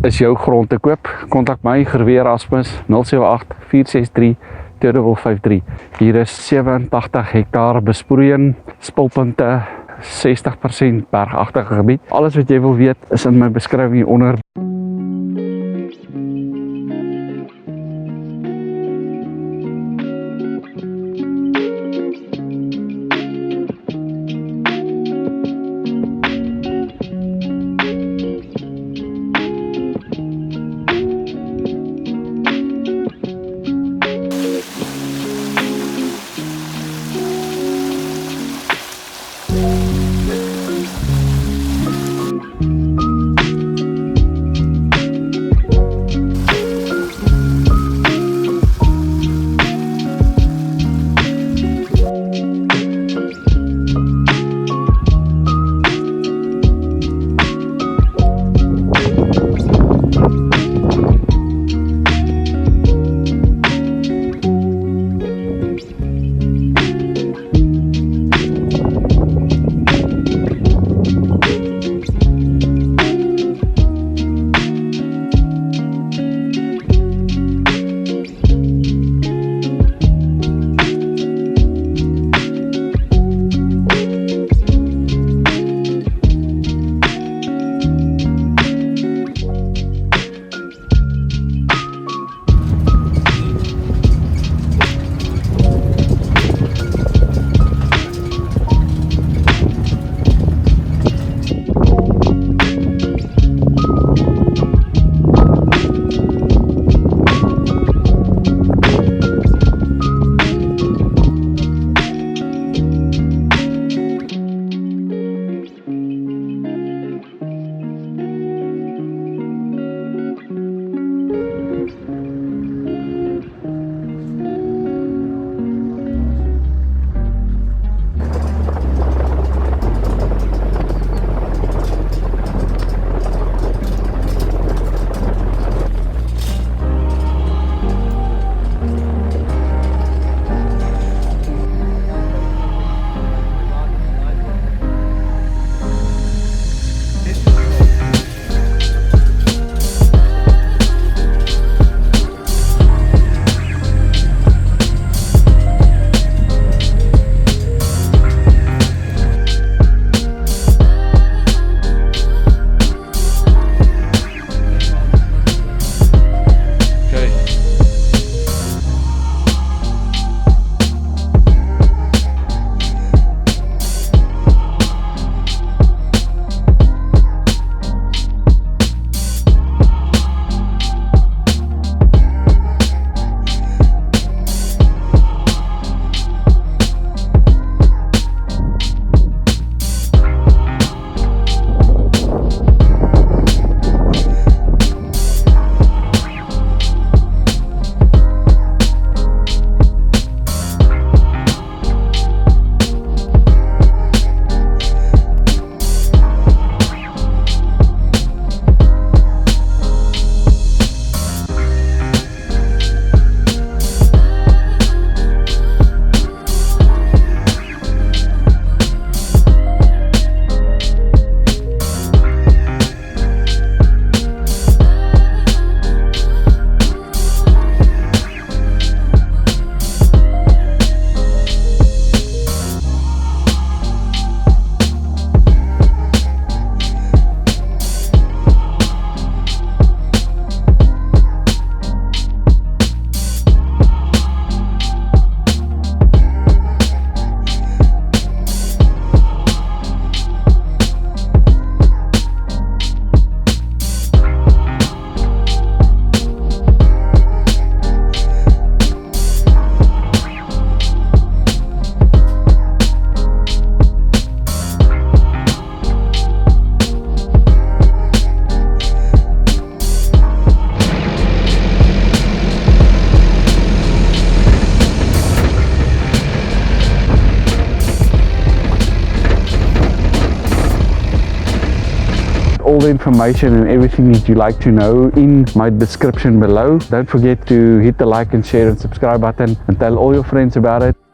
is jou grond te koop, kontak my Gerwe Erasmus 078 463 2553. Hier is 87 hektaar besproeiing, spulpunte, 60% bergagtige gebied. Alles wat jy wil weet is in my beskrywing hieronder. all the information and everything that you like to know in my description below. Don't forget to hit the like and share and subscribe button and tell all your friends about it.